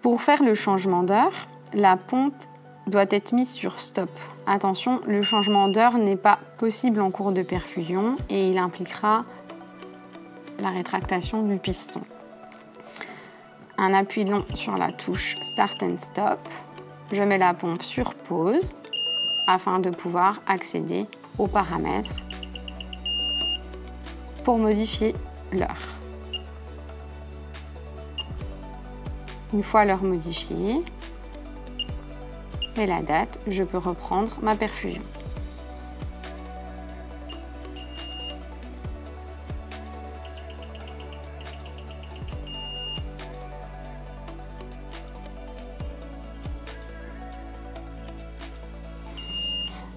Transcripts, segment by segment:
Pour faire le changement d'heure, la pompe doit être mise sur stop. Attention, le changement d'heure n'est pas possible en cours de perfusion et il impliquera la rétractation du piston. Un appui long sur la touche Start and Stop. Je mets la pompe sur pause afin de pouvoir accéder aux paramètres pour modifier l'heure. Une fois l'heure modifiée et la date, je peux reprendre ma perfusion.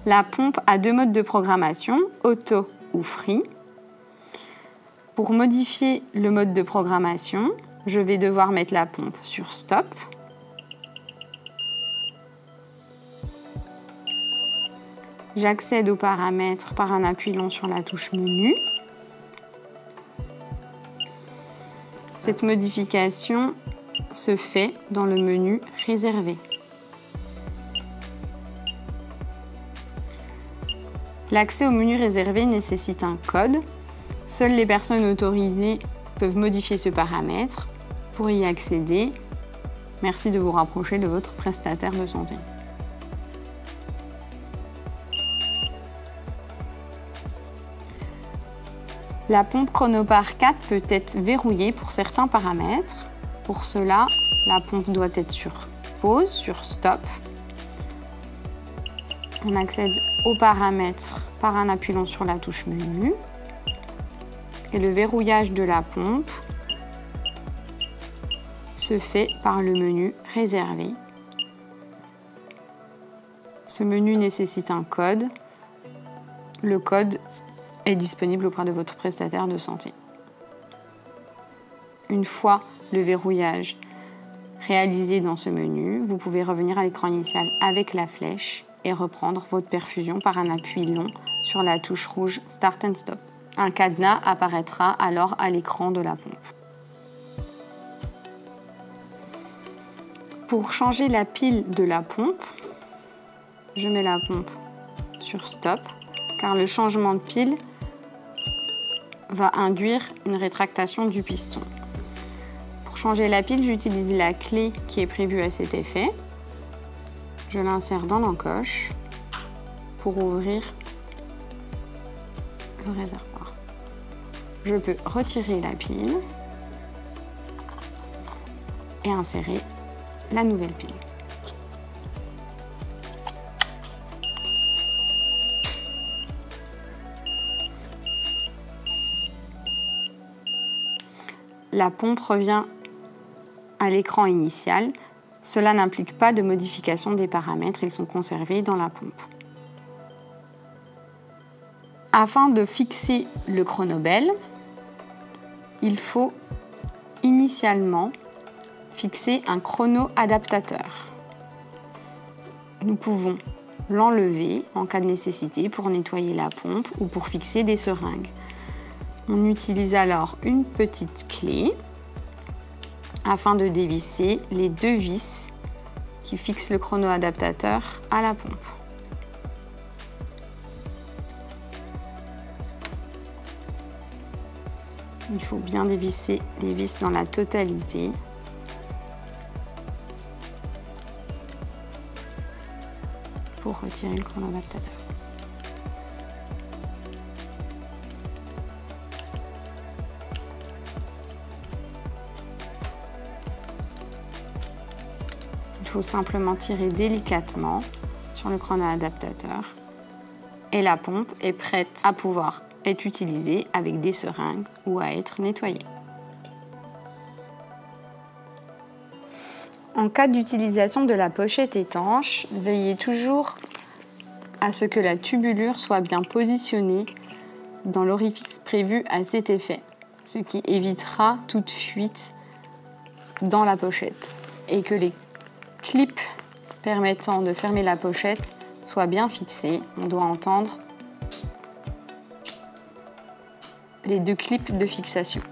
La pompe a deux modes de programmation, auto ou free. Pour modifier le mode de programmation, je vais devoir mettre la pompe sur stop. J'accède aux paramètres par un appui long sur la touche menu. Cette modification se fait dans le menu réservé. L'accès au menu réservé nécessite un code. Seules les personnes autorisées peuvent modifier ce paramètre. Pour y accéder, merci de vous rapprocher de votre prestataire de santé. La pompe Chronopar 4 peut être verrouillée pour certains paramètres. Pour cela, la pompe doit être sur pause, sur stop. On accède aux paramètres par un appui long sur la touche menu. Et le verrouillage de la pompe se fait par le menu réservé. Ce menu nécessite un code. Le code est disponible auprès de votre prestataire de santé. Une fois le verrouillage réalisé dans ce menu, vous pouvez revenir à l'écran initial avec la flèche et reprendre votre perfusion par un appui long sur la touche rouge Start and Stop. Un cadenas apparaîtra alors à l'écran de la pompe. Pour changer la pile de la pompe, je mets la pompe sur stop car le changement de pile va induire une rétractation du piston. Pour changer la pile, j'utilise la clé qui est prévue à cet effet. Je l'insère dans l'encoche pour ouvrir le réservoir. Je peux retirer la pile et insérer la nouvelle pile. La pompe revient à l'écran initial. Cela n'implique pas de modification des paramètres, ils sont conservés dans la pompe. Afin de fixer le chronobel, il faut initialement fixer un chrono-adaptateur. Nous pouvons l'enlever en cas de nécessité pour nettoyer la pompe ou pour fixer des seringues. On utilise alors une petite clé afin de dévisser les deux vis qui fixent le chrono-adaptateur à la pompe. Il faut bien dévisser les vis dans la totalité. Pour retirer le chrono-adaptateur. Il faut simplement tirer délicatement sur le chrono-adaptateur et la pompe est prête à pouvoir être utilisée avec des seringues ou à être nettoyée. En cas d'utilisation de la pochette étanche, veillez toujours à ce que la tubulure soit bien positionnée dans l'orifice prévu à cet effet, ce qui évitera toute fuite dans la pochette et que les clips permettant de fermer la pochette soient bien fixés. On doit entendre les deux clips de fixation.